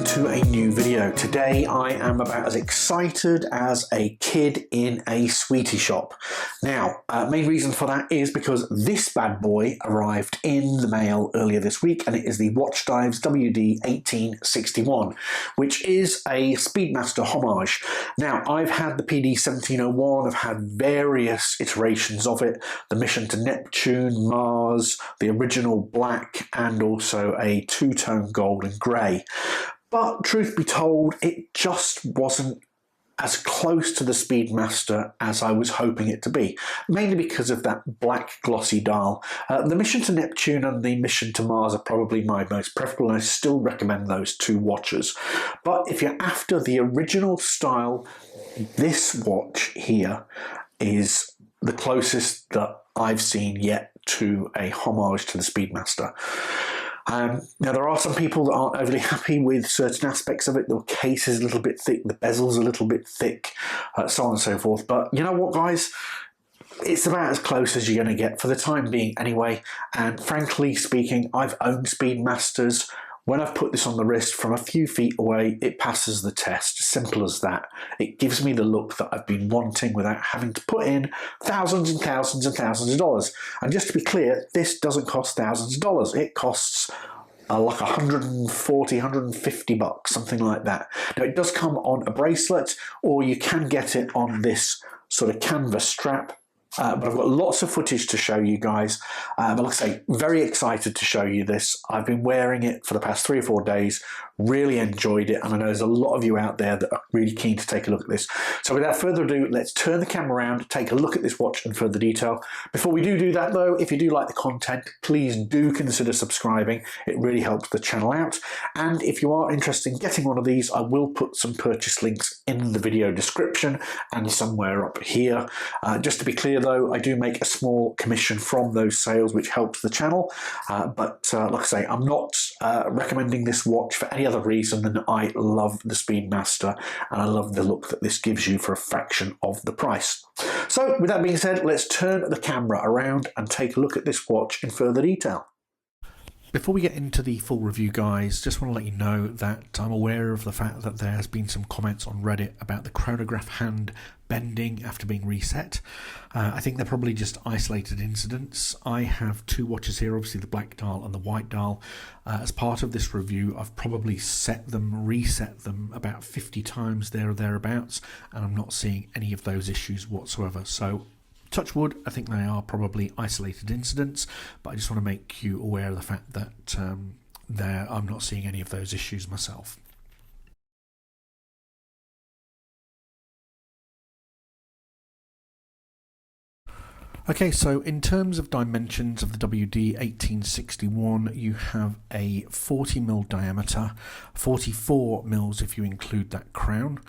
welcome to a new video. Today I am about as excited as a kid in a sweetie shop. Now, main reason for that is because this bad boy arrived in the mail earlier this week, and it is the Watchdives WD1861, which is a Speedmaster Homage. Now, I've had the PD1701, I've had various iterations of it, the Mission to Neptune, Mars, the original black, and also a two-tone gold and grey. But truth be told, it just wasn't as close to the Speedmaster as I was hoping it to be, mainly because of that black glossy dial. The Mission to Neptune and the Mission to Mars are probably my most preferable, and I still recommend those two watches. But if you're after the original style, this watch here is the closest that I've seen yet to a homage to the Speedmaster. Now, there are some people that aren't overly happy with certain aspects of it. The case is a little bit thick, the bezel's a little bit thick, so on and so forth. But you know what, guys? It's about as close as you're going to get for the time being anyway. And frankly speaking, I've owned Speedmasters. When I've put this on the wrist from a few feet away, it passes the test. Simple as that. It gives me the look that I've been wanting without having to put in thousands and thousands and thousands of dollars. And just to be clear, this doesn't cost thousands of dollars. It costs like 140, 150 bucks, something like that. Now, it does come on a bracelet, or you can get it on this sort of canvas strap. But I've got lots of footage to show you guys. But like I say, very excited to show you this. I've been wearing it for the past 3 or 4 days, really enjoyed it, and I know there's a lot of you out there that are really keen to take a look at this. So without further ado, let's turn the camera around, take a look at this watch in further detail. Before we do that though, if you do like the content, please do consider subscribing. It really helps the channel out. And if you are interested in getting one of these, I will put some purchase links in the video description and somewhere up here. Just to be clear though, I do make a small commission from those sales, which helps the channel. But like I say, I'm not recommending this watch for any other reason than I love the Speedmaster and I love the look that this gives you for a fraction of the price. So with that being said, let's turn the camera around and take a look at this watch in further detail. Before we get into the full review, guys, just want to let you know that I'm aware of the fact that there has been some comments on Reddit about the chronograph hand bending after being reset. I think they're probably just isolated incidents. I have two watches here, obviously the black dial and the white dial. As part of this review, I've probably reset them about 50 times there or thereabouts, and I'm not seeing any of those issues whatsoever. So touch wood, I think they are probably isolated incidents, but I just want to make you aware of the fact that I'm not seeing any of those issues myself. Okay, so in terms of dimensions of the WD1861, you have a 40mm diameter, 44mm if you include that crown.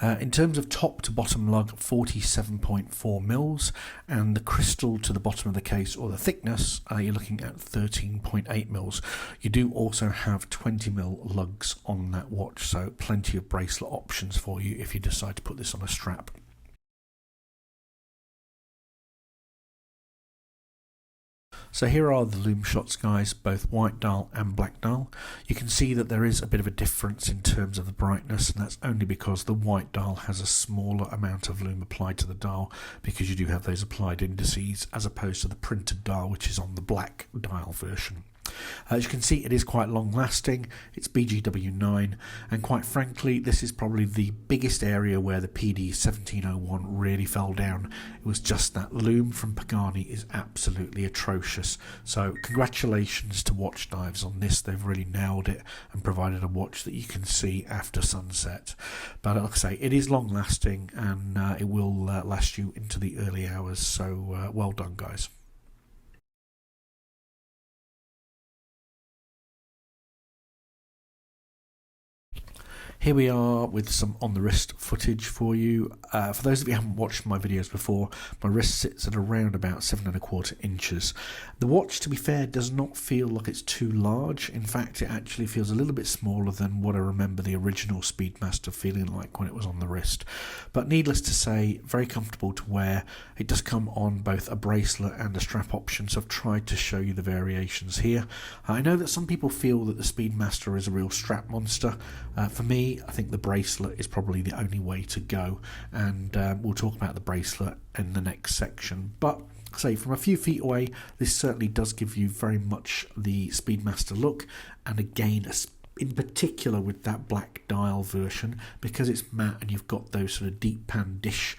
In terms of top to bottom lug, 47.4mm, and the crystal to the bottom of the case, or the thickness, you're looking at 13.8mm. You do also have 20mm lugs on that watch, so plenty of bracelet options for you if you decide to put this on a strap. So here are the lume shots, guys, both white dial and black dial. You can see that there is a bit of a difference in terms of the brightness, and that's only because the white dial has a smaller amount of lume applied to the dial, because you do have those applied indices as opposed to the printed dial, which is on the black dial version. As you can see, it is quite long lasting. It's BGW9, and quite frankly, this is probably the biggest area where the PD1701 really fell down. It was just that lume from Pagani is absolutely atrocious. So congratulations to Watchdives on this. They've really nailed it and provided a watch that you can see after sunset. But like I say, it is long lasting, and it will last you into the early hours. So well done, guys. Here we are with some on the wrist footage for you. For those of you who haven't watched my videos before, my wrist sits at around about 7¼ inches. The watch, to be fair, does not feel like it's too large. In fact, it actually feels a little bit smaller than what I remember the original Speedmaster feeling like when it was on the wrist. But needless to say, very comfortable to wear. It does come on both a bracelet and a strap option, so I've tried to show you the variations here. I know that some people feel that the Speedmaster is a real strap monster. For me, I think the bracelet is probably the only way to go, and we'll talk about the bracelet in the next section. But say from a few feet away, this certainly does give you very much the Speedmaster look, and again, in particular with that black dial version, because it's matte and you've got those sort of deep pan dish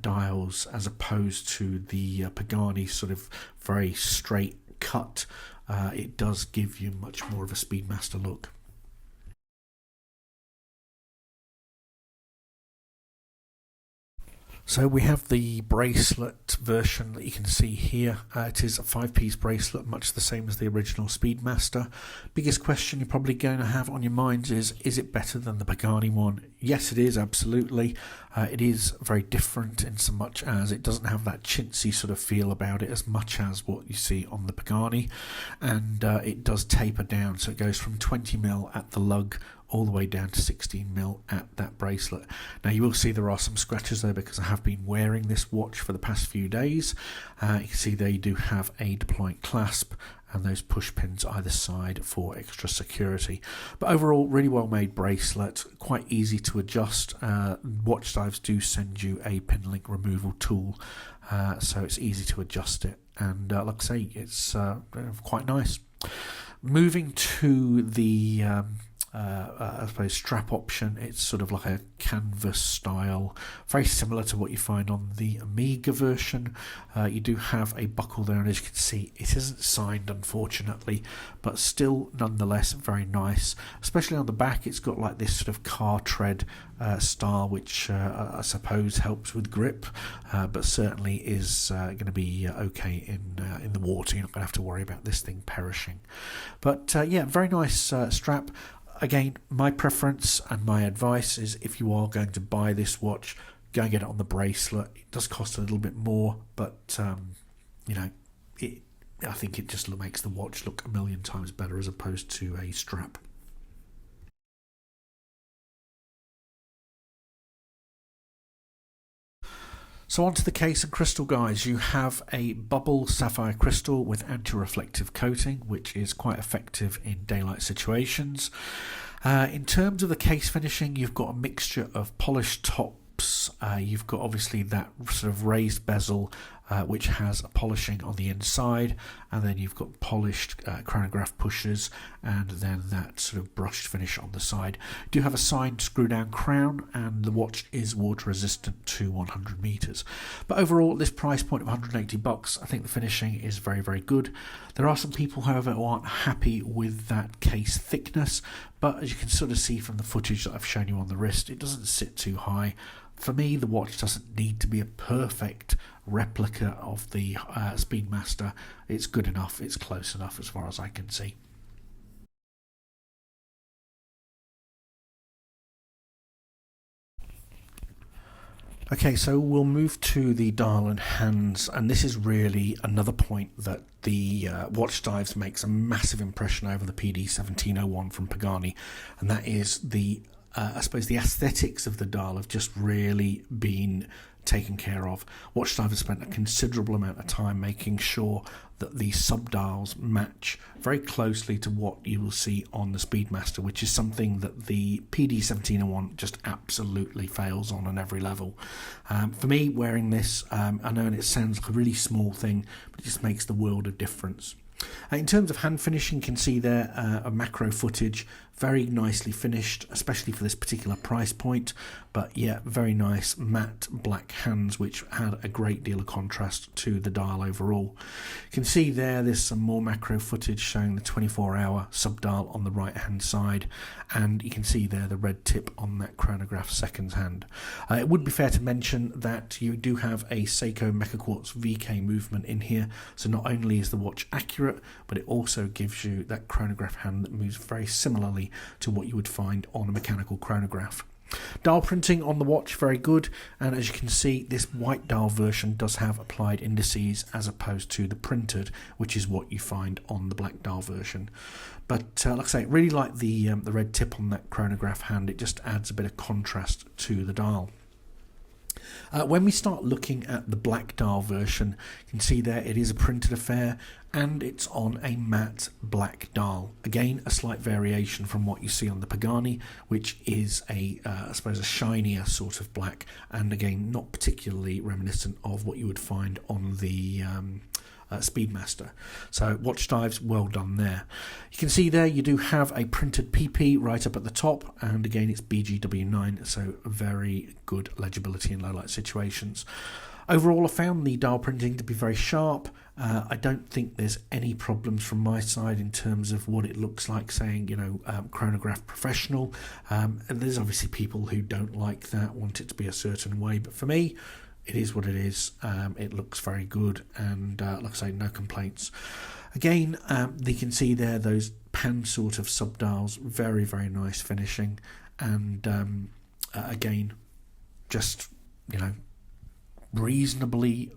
dials as opposed to the Pagani sort of very straight cut. It does give you much more of a Speedmaster look. So we have the bracelet version that you can see here. It is a 5-piece bracelet, much the same as the original Speedmaster. Biggest question you're probably going to have on your minds is it better than the Pagani one? Yes, it is, absolutely. It is very different in so much as it doesn't have that chintzy sort of feel about it as much as what you see on the Pagani, and it does taper down, so it goes from 20mm at the lug all the way down to 16mm at that bracelet. Now you will see there are some scratches there because I have been wearing this watch for the past few days. You can see there you do have a deploying clasp and those push pins either side for extra security. But overall, really well made bracelet, quite easy to adjust. Watchdives do send you a pin link removal tool, so it's easy to adjust it, and like I say, it's quite nice. Moving to the I suppose strap option, it's sort of like a canvas style, very similar to what you find on the Omega version. You do have a buckle there, and as you can see, it isn't signed unfortunately, but still nonetheless very nice. Especially on the back, it's got like this sort of car tread style, which I suppose helps with grip, but certainly is going to be okay in the water. You're not going to have to worry about this thing perishing. But yeah, very nice strap. Again, my preference and my advice is if you are going to buy this watch, go and get it on the bracelet. It does cost a little bit more, but you know, I think it just makes the watch look a million times better as opposed to a strap. So onto the case and crystal, guys. You have a bubble sapphire crystal with anti-reflective coating, which is quite effective in daylight situations. In terms of the case finishing, you've got a mixture of polished tops. You've got obviously that sort of raised bezel, which has a polishing on the inside, and then you've got polished chronograph pushers, and then that sort of brushed finish on the side. You do have a signed screw down crown, and the watch is water resistant to 100 meters. But overall, at this price point of $180, I think the finishing is very, very good. There are some people, however, who aren't happy with that case thickness, but as you can sort of see from the footage that I've shown you on the wrist, it doesn't sit too high. For me, the watch doesn't need to be a perfect replica of the Speedmaster. It's good enough, it's close enough as far as I can see. Okay, so we'll move to the dial and hands, and this is really another point that the Watchdives makes a massive impression over the PD1701 from Pagani, and that is the I suppose the aesthetics of the dial have just really been taken care of. Watchdives has spent a considerable amount of time making sure that the subdials match very closely to what you will see on the Speedmaster, which is something that the PD1701 just absolutely fails on every level. For me, wearing this, I know it sounds like a really small thing, but it just makes the world of difference. In terms of hand finishing, you can see there a macro footage, very nicely finished, especially for this particular price point. But yeah, very nice matte black hands, which had a great deal of contrast to the dial overall. You can see there's some more macro footage showing the 24-hour subdial on the right hand side, and you can see there the red tip on that chronograph seconds hand. It would be fair to mention that you do have a Seiko mecha-quartz VK movement in here, so not only is the watch accurate, but it also gives you that chronograph hand that moves very similarly differently to what you would find on a mechanical chronograph. Dial printing on the watch, very good, and as you can see, this white dial version does have applied indices as opposed to the printed, which is what you find on the black dial version. But like I say, really like the red tip on that chronograph hand. It just adds a bit of contrast to the dial. When we start looking at the black dial version, you can see there it is a printed affair and it's on a matte black dial. Again, a slight variation from what you see on the Pagani, which is I suppose a shinier sort of black, and again not particularly reminiscent of what you would find on the Speedmaster. So Watchdives, well done there. You can see there you do have a printed PP right up at the top, and again it's BGW9, so very good legibility in low light situations. Overall, I found the dial printing to be very sharp. I don't think there's any problems from my side in terms of what it looks like, saying, you know, chronograph professional. And there's obviously people who don't like that, want it to be a certain way, but for me, it is what it is. It looks very good, and like I say, no complaints. Again, you can see there those pan sort of subdials, very, very nice finishing, and again, just, you know, reasonably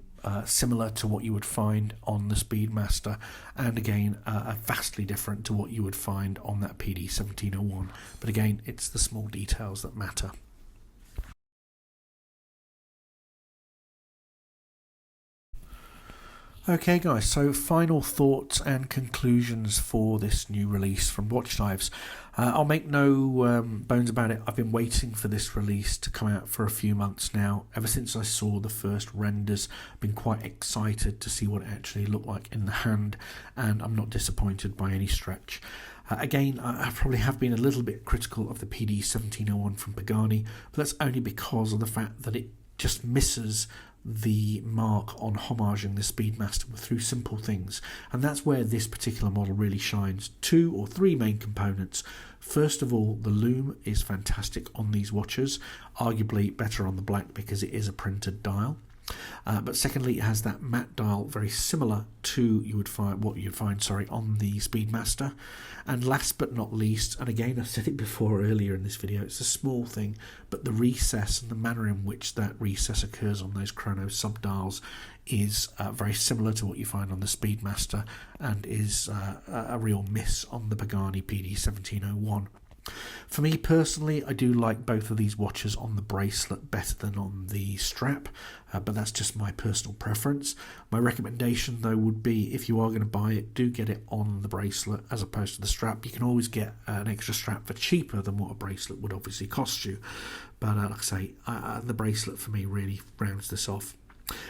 similar to what you would find on the Speedmaster, and again vastly different to what you would find on that PD 1701. But again, it's the small details that matter. Okay guys, so final thoughts and conclusions for this new release from Watchdives. I'll make no bones about it, I've been waiting for this release to come out for a few months now. Ever since I saw the first renders, I've been quite excited to see what it actually looked like in the hand, and I'm not disappointed by any stretch. Again, I probably have been a little bit critical of the PD 1701 from Pagani, but that's only because of the fact that it just misses the mark on homaging the Speedmaster through simple things, and that's where this particular model really shines. Two or three main components. First of all, the lume is fantastic on these watches, arguably better on the black because it is a printed dial. But secondly, it has that matte dial, very similar to what you'd find on the Speedmaster. And last but not least, and again I said it before earlier in this video, it's a small thing, but the recess and the manner in which that recess occurs on those chrono subdials is very similar to what you find on the Speedmaster, and is a real miss on the Pagani PD 1701. For me personally, I do like both of these watches on the bracelet better than on the strap, but that's just my personal preference. My recommendation though would be, if you are going to buy it, do get it on the bracelet as opposed to the strap. You can always get an extra strap for cheaper than what a bracelet would obviously cost you, but like I say, the bracelet for me really rounds this off.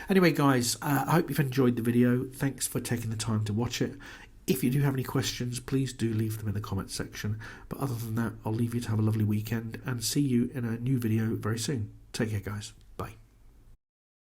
Anyway guys, I hope you've enjoyed the video. Thanks for taking the time to watch it. If you do have any questions, please do leave them in the comments section. But other than that, I'll leave you to have a lovely weekend and see you in a new video very soon. Take care, guys.